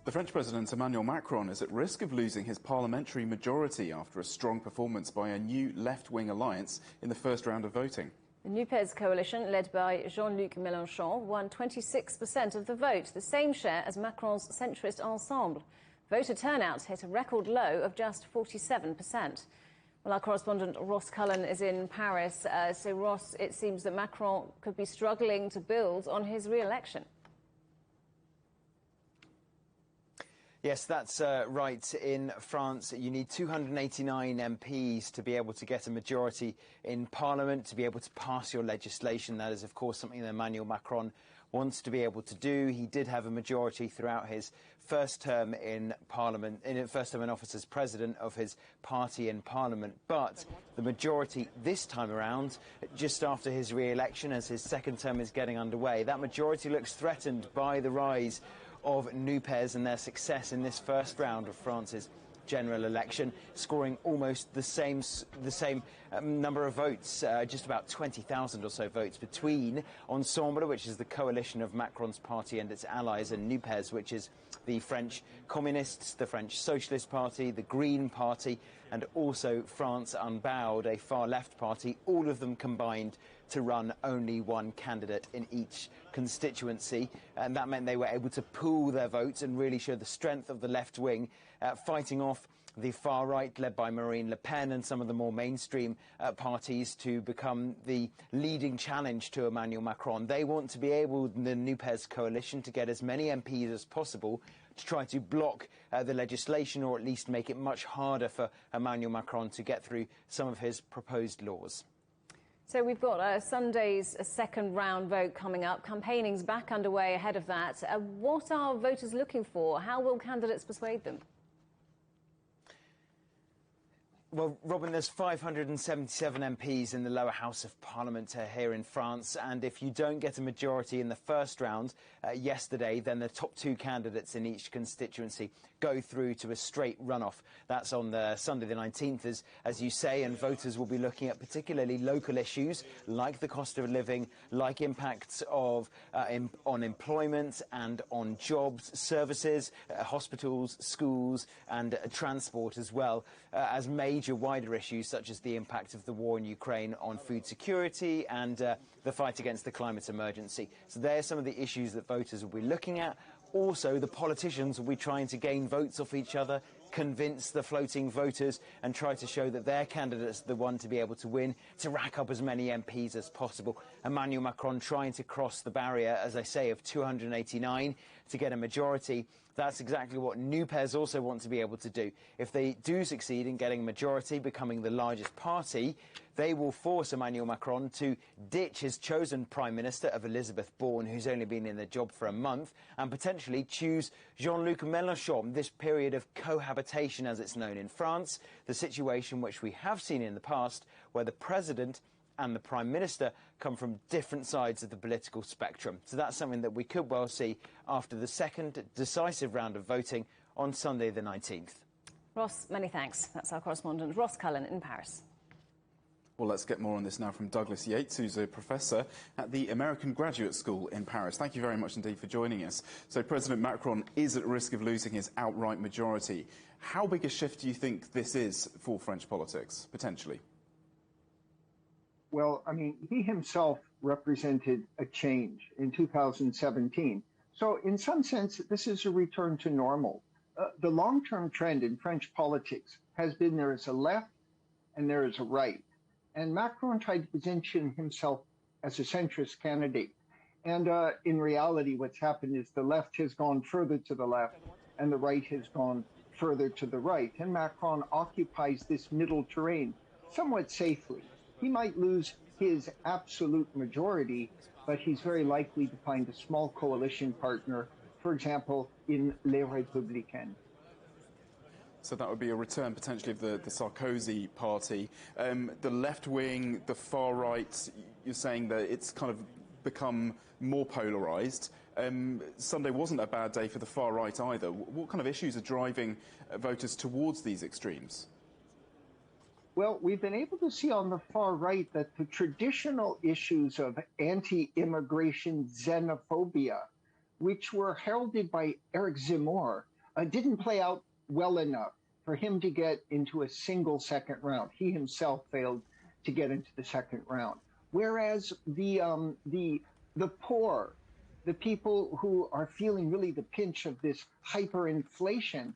The French President Emmanuel Macron is at risk of losing his parliamentary majority after a strong performance by a new left-wing alliance in the first round of voting. The NUPES coalition, led by Jean-Luc Mélenchon, won 26% of the vote, the same share as Macron's centrist Ensemble. Voter turnout hit a record low of just 47%. Well, our correspondent Ross Cullen is in Paris. So, Ross, it seems that Macron could be struggling to build on his re-election. Yes, that's right. In France, you need 289 MPs to be able to get a majority in Parliament, to be able to pass your legislation. That is, of course, something that Emmanuel Macron wants to be able to do. He did have a majority throughout his first term in Parliament, first term in office as president of his party in Parliament. But the majority this time around, just after his re-election, as his second term is getting underway, that majority looks threatened by the rise of NUPES and their success in this first round of France's general election, scoring almost the same number of votes, just about 20,000 or so votes between Ensemble, which is the coalition of Macron's party and its allies, and NUPES, which is the French Communists, the French Socialist Party, the Green Party, and also France Unbowed, a far-left party, all of them combined to run only one candidate in each constituency, and that meant they were able to pool their votes and really show the strength of the left wing, fighting off the far right, led by Marine Le Pen and some of the more mainstream parties, to become the leading challenge to Emmanuel Macron. They want to be able, the NUPES coalition, to get as many MPs as possible to try to block the legislation, or at least make it much harder for Emmanuel Macron to get through some of his proposed laws. So we've got Sunday's second round vote coming up. Campaigning's back underway ahead of that. What are voters looking for? How will candidates persuade them? Well, Robin, there's 577 MPs in the lower house of Parliament here in France, and if you don't get a majority in the first round yesterday, then the top two candidates in each constituency go through to a straight runoff. That's on the Sunday the 19th, as you say, and voters will be looking at particularly local issues like the cost of living, like impacts of on employment and on jobs, services, hospitals, schools, and transport, as well as major wider issues such as the impact of the war in Ukraine on food security and the fight against the climate emergency. So they're some of the issues that voters will be looking at. Also, the politicians will be trying to gain votes off each other, convince the floating voters, and try to show that their candidate's the one to be able to win, to rack up as many MPs as possible. Emmanuel Macron trying to cross the barrier, as I say, of 289 to get a majority. That's exactly what NUPES also want to be able to do. If they do succeed in getting a majority, becoming the largest party, they will force Emmanuel Macron to ditch his chosen Prime Minister of Elizabeth Borne, who's only been in the job for a month, and potentially choose Jean-Luc Mélenchon. This period of cohabitation, as it's known in France, the situation which we have seen in the past, where the President and the Prime Minister come from different sides of the political spectrum. So that's something that we could well see after the second decisive round of voting on Sunday the 19th. Ross, many thanks. That's our correspondent Ross Cullen in Paris. Well, let's get more on this now from Douglas Yates, who's a professor at the American Graduate School in Paris. Thank you very much indeed for joining us. So President Macron is at risk of losing his outright majority. How big a shift do you think this is for French politics, potentially? Well, I mean, he himself represented a change in 2017. So in some sense, this is a return to normal. The long-term trend in French politics has been there is a left and there is a right. And Macron tried to position himself as a centrist candidate. And in reality, what's happened is the left has gone further to the left and the right has gone further to the right. And Macron occupies this middle terrain somewhat safely. He might lose his absolute majority, but he's very likely to find a small coalition partner, for example, in Les Républicains. So that would be a return potentially of the Sarkozy party. The left wing, the far right, you're saying that it's kind of become more polarised. Sunday wasn't a bad day for the far right either. What kind of issues are driving voters towards these extremes? Well, we've been able to see on the far right that the traditional issues of anti-immigration xenophobia, which were heralded by Eric Zemmour, didn't play out well enough for him to get into a single second round. He himself failed to get into the second round. Whereas the poor, the people who are feeling really the pinch of this hyperinflation,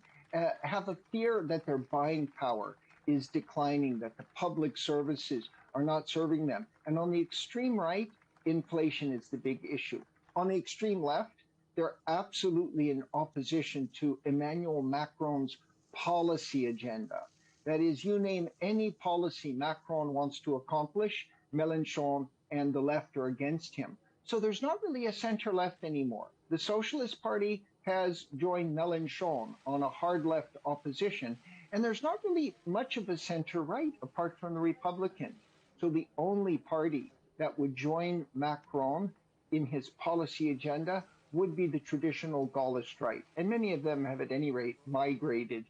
have a fear that their buying power is declining, that the public services are not serving them. And on the extreme right, inflation is the big issue. On the extreme left, they're absolutely in opposition to Emmanuel Macron's policy agenda. That is, you name any policy Macron wants to accomplish, Mélenchon and the left are against him. So there's not really a center-left anymore. The Socialist Party has joined Mélenchon on a hard-left opposition, and there's not really much of a center-right apart from the Republicans. So the only party that would join Macron in his policy agenda would be the traditional Gaullist right. And many of them have at any rate migrated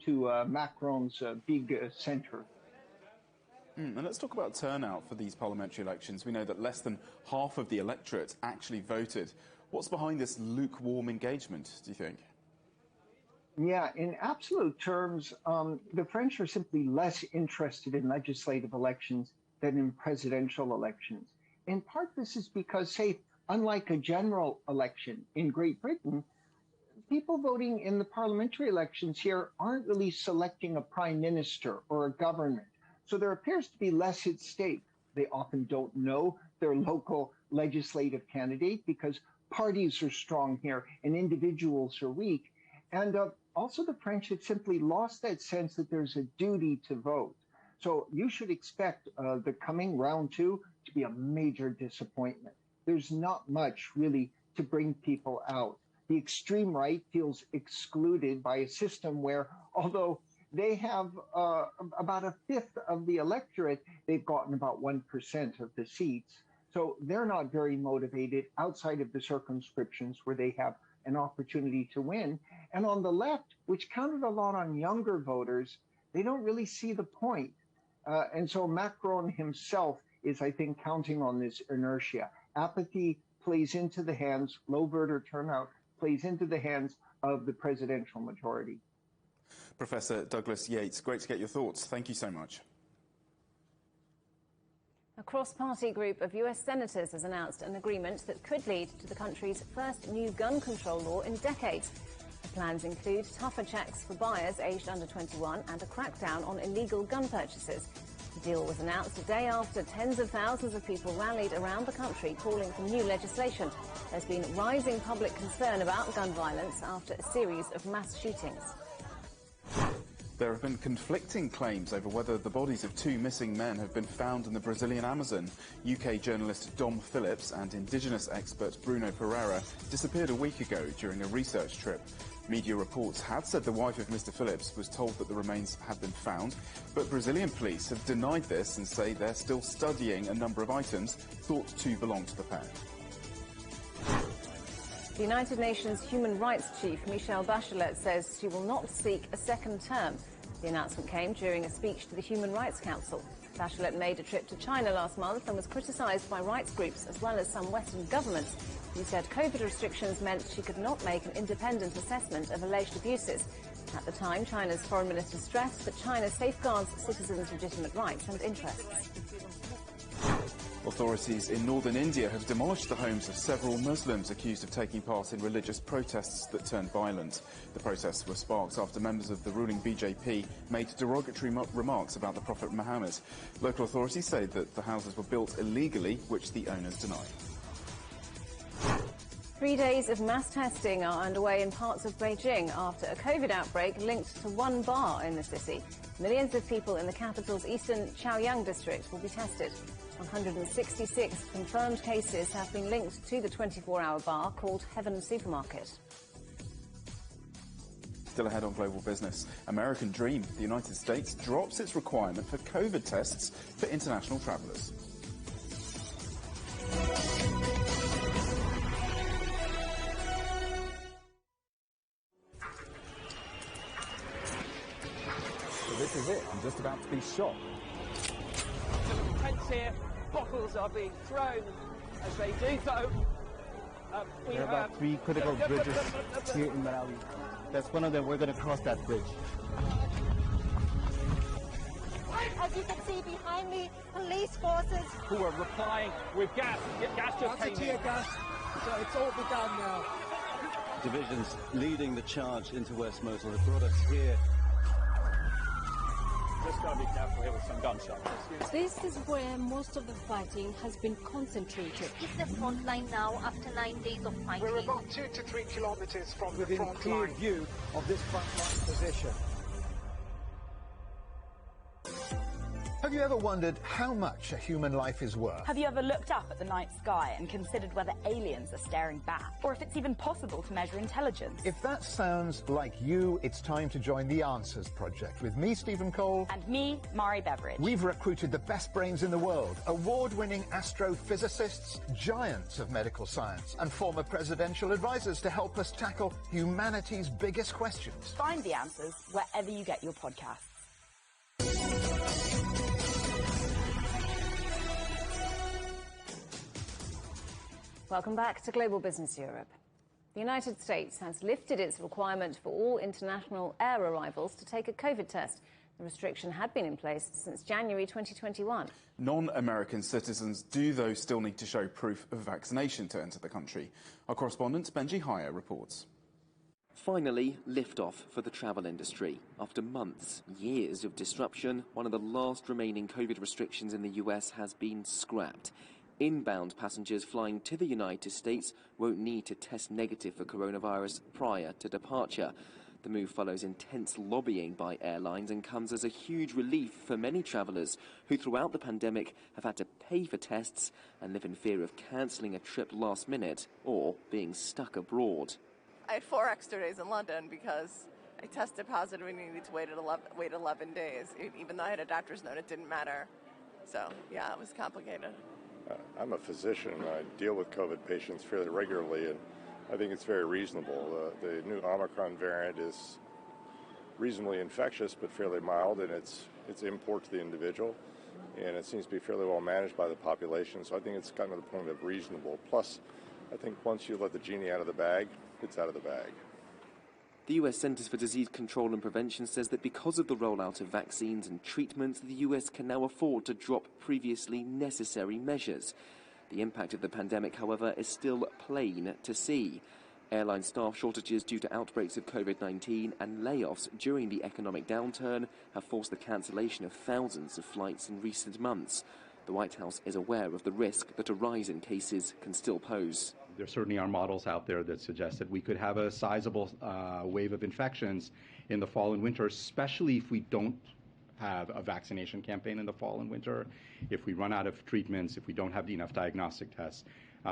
to Macron's big center. And let's talk about turnout for these parliamentary elections. We know that less than half of the electorate actually voted. What's behind this lukewarm engagement, do you think? Yeah, in absolute terms, the French are simply less interested in legislative elections than in presidential elections. In part, this is because, say, unlike a general election in Great Britain, people voting in the parliamentary elections here aren't really selecting a prime minister or a government. So there appears to be less at stake. They often don't know their local legislative candidate because parties are strong here and individuals are weak. And also the French have simply lost that sense that there's a duty to vote. So you should expect the coming round two to be a major disappointment. There's not much really to bring people out. The extreme right feels excluded by a system where, although they have about a fifth of the electorate, they've gotten about 1% of the seats. So they're not very motivated outside of the circumscriptions where they have an opportunity to win. And on the left, which counted a lot on younger voters, they don't really see the point. And so Macron himself is, I think, counting on this inertia. Apathy plays into the hands, low voter turnout plays into the hands of the presidential majority. Professor Douglas Yates, great to get your thoughts. Thank you so much. A cross-party group of US senators has announced an agreement that could lead to the country's first new gun control law in decades. The plans include tougher checks for buyers aged under 21 and a crackdown on illegal gun purchases. The deal was announced a day after tens of thousands of people rallied around the country calling for new legislation. There's been rising public concern about gun violence after a series of mass shootings. There have been conflicting claims over whether the bodies of two missing men have been found in the Brazilian Amazon. UK journalist Dom Phillips and Indigenous expert Bruno Pereira disappeared a week ago during a research trip. Media reports had said the wife of Mr. Phillips was told that the remains had been found, but Brazilian police have denied this and say they're still studying a number of items thought to belong to the pair. The United Nations Human Rights Chief Michelle Bachelet says she will not seek a second term. The announcement came during a speech to the Human Rights Council. Bachelet made a trip to China last month and was criticised by rights groups as well as some Western governments who said COVID restrictions meant she could not make an independent assessment of alleged abuses. At the time, China's foreign minister stressed that China safeguards citizens' legitimate rights and interests. Authorities in northern India have demolished the homes of several Muslims accused of taking part in religious protests that turned violent. The protests were sparked after members of the ruling BJP made derogatory remarks about the Prophet Muhammad. Local authorities say that the houses were built illegally, which the owners deny. 3 days of mass testing are underway in parts of Beijing after a COVID outbreak linked to one bar in the city. Millions of people in the capital's eastern Chaoyang district will be tested. 166 confirmed cases have been linked to the 24-hour bar called Heaven Supermarket. Still ahead on Global Business. American Dream. The United States drops its requirement for COVID tests for international travellers. So this is it. I'm just about to be shot. Some tents here. Bottles are being thrown as they do so. There are about 3 critical bridges here in Malawi. That's one of them. We're going to cross that bridge. As you can see behind me, police forces who are replying with gas. Gas just came in. Gas. So it's all begun now. Divisions leading the charge into West Mosul have brought us here. Just got to be careful here with some gunshots. This is where most of the fighting has been concentrated. It's the front line now after 9 days of fighting. We're about 2 to 3 kilometers from within the front clear line. view of this front line position. Have you ever wondered how much a human life is worth? Have you ever looked up at the night sky and considered whether aliens are staring back? Or if it's even possible to measure intelligence? If that sounds like you, it's time to join the Answers Project with me, Stephen Cole. And me, Mari Beveridge. We've recruited the best brains in the world, award-winning astrophysicists, giants of medical science, and former presidential advisors to help us tackle humanity's biggest questions. Find the answers wherever you get your podcasts. Welcome back to Global Business Europe. The United States has lifted its requirement for all international air arrivals to take a COVID test. The restriction had been in place since January 2021. Non-American citizens do, though, still need to show proof of vaccination to enter the country. Our correspondent, Benji Hire, reports. Finally, liftoff for the travel industry. After months, years of disruption, one of the last remaining COVID restrictions in the US has been scrapped. Inbound passengers flying to the United States won't need to test negative for coronavirus prior to departure. The move follows intense lobbying by airlines and comes as a huge relief for many travellers who throughout the pandemic have had to pay for tests and live in fear of cancelling a trip last minute or being stuck abroad. I had 4 extra days in London because I tested positive and needed to wait 11 days. Even though I had a doctor's note, it didn't matter. So, yeah, it was complicated. I'm a physician. I deal with COVID patients fairly regularly, and I think it's very reasonable. The new Omicron variant is reasonably infectious but fairly mild in its import to the individual, and it seems to be fairly well managed by the population, so I think it's gotten to the point of reasonable. Plus, I think once you let the genie out of the bag, it's out of the bag. The US Centers for Disease Control and Prevention says that because of the rollout of vaccines and treatments, the US can now afford to drop previously necessary measures. The impact of the pandemic, however, is still plain to see. Airline staff shortages due to outbreaks of COVID-19 and layoffs during the economic downturn have forced the cancellation of thousands of flights in recent months. The White House is aware of the risk that a rise in cases can still pose. There certainly are models out there that suggest that we could have a sizable wave of infections in the fall and winter, especially if we don't have a vaccination campaign in the fall and winter. If we run out of treatments, if we don't have enough diagnostic tests,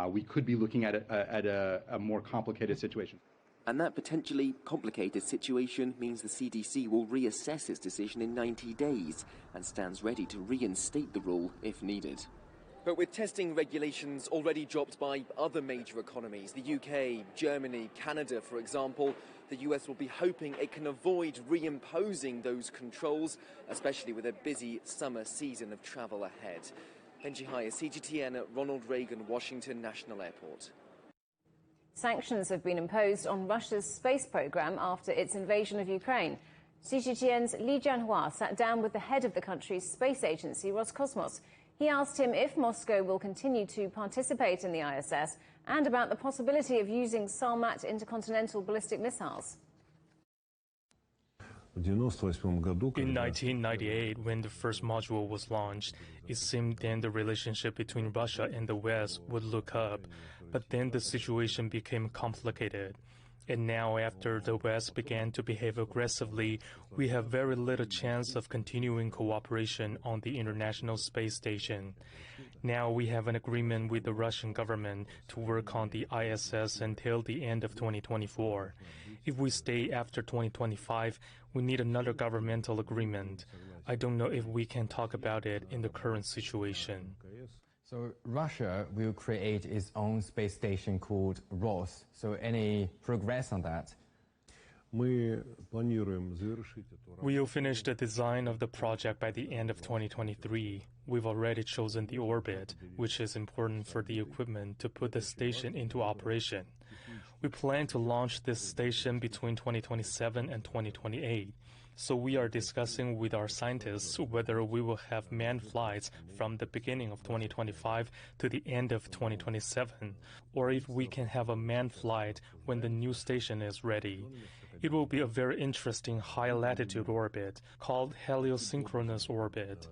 we could be looking at a more complicated situation. And that potentially complicated situation means the CDC will reassess its decision in 90 days and stands ready to reinstate the rule if needed. But with testing regulations already dropped by other major economies, the UK, Germany, Canada, for example, the US will be hoping it can avoid reimposing those controls, especially with a busy summer season of travel ahead. Benji Hire, CGTN at Ronald Reagan Washington National Airport. Sanctions have been imposed on Russia's space program after its invasion of Ukraine. CGTN's Li Jianhua sat down with the head of the country's space agency, Roscosmos. He asked him if Moscow will continue to participate in the ISS and about the possibility of using Sarmat intercontinental ballistic missiles. In 1998, when the first module was launched, it seemed then the relationship between Russia and the West would look up, but then the situation became complicated. And now, after the West began to behave aggressively, we have very little chance of continuing cooperation on the International Space Station. Now we have an agreement with the Russian government to work on the ISS until the end of 2024. If we stay after 2025, we need another governmental agreement. I don't know if we can talk about it in the current situation. So Russia will create its own space station called Rosen. So any progress on that? We'll finish the design of the project by the end of 2023. We've already chosen the orbit, which is important for the equipment to put the station into operation. We plan to launch this station between 2027 and 2028. So we are discussing with our scientists whether we will have manned flights from the beginning of 2025 to the end of 2027, or if we can have a manned flight when the new station is ready. It will be a very interesting high-latitude orbit called heliosynchronous orbit.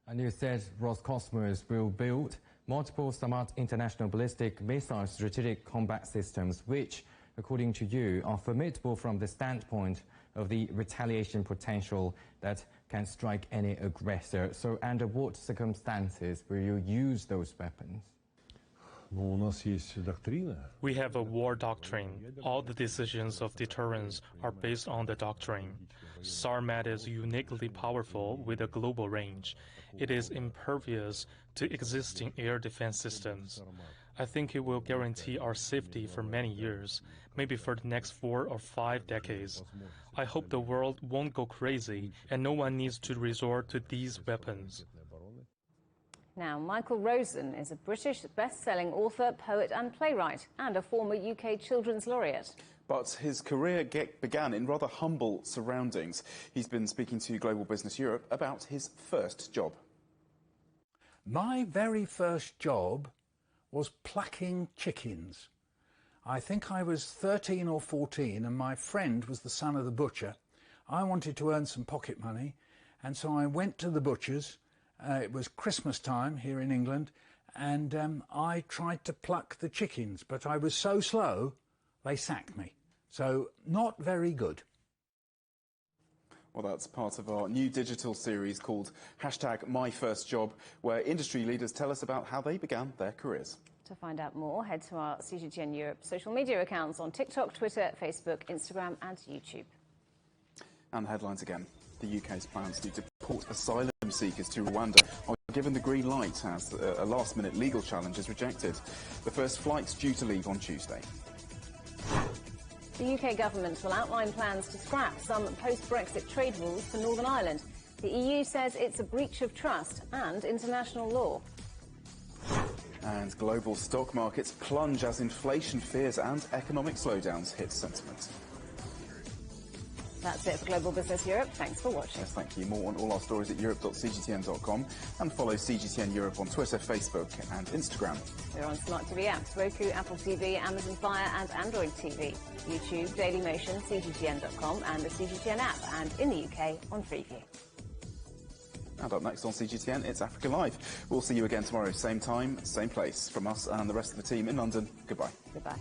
And you said Roscosmos will build multiple smart international ballistic missile strategic combat systems, which, according to you, are formidable from the standpoint of the retaliation potential that can strike any aggressor. So under what circumstances will you use those weapons? We have a war doctrine. All the decisions of deterrence are based on the doctrine. SARMAT is uniquely powerful with a global range. It is impervious to existing air defense systems. I think it will guarantee our safety for many years, maybe for the next 4 or 5 decades. I hope the world won't go crazy and no one needs to resort to these weapons. Now, Michael Rosen is a British best-selling author, poet and playwright, and a former UK Children's Laureate. But his career began in rather humble surroundings. He's been speaking to Global Business Europe about his first job. My very first job was plucking chickens. I think I was 13 or 14 and my friend was the son of the butcher. I wanted to earn some pocket money and so I went to the butcher's. It was Christmas time here in England and I tried to pluck the chickens, but I was so slow they sacked me. So not very good. Well, that's part of our new digital series called #MyFirstJob, where industry leaders tell us about how they began their careers. To find out more, head to our CGTN Europe social media accounts on TikTok, Twitter, Facebook, Instagram and YouTube. And headlines again. The UK's plans to deport asylum seekers to Rwanda are given the green light as a last-minute legal challenge is rejected. The first flight's due to leave on Tuesday. The UK government will outline plans to scrap some post-Brexit trade rules for Northern Ireland. The EU says it's a breach of trust and international law. And global stock markets plunge as inflation fears and economic slowdowns hit sentiment. That's it for Global Business Europe. Thanks for watching. Yes, thank you. More on all our stories at europe.cgtn.com and follow CGTN Europe on Twitter, Facebook and Instagram. We're on smart TV apps, Roku, Apple TV, Amazon Fire and Android TV, YouTube, Dailymotion, CGTN.com and the CGTN app, and in the UK on Freeview. And up next on CGTN, it's Africa Live. We'll see you again tomorrow, same time, same place. From us and the rest of the team in London, goodbye. Goodbye.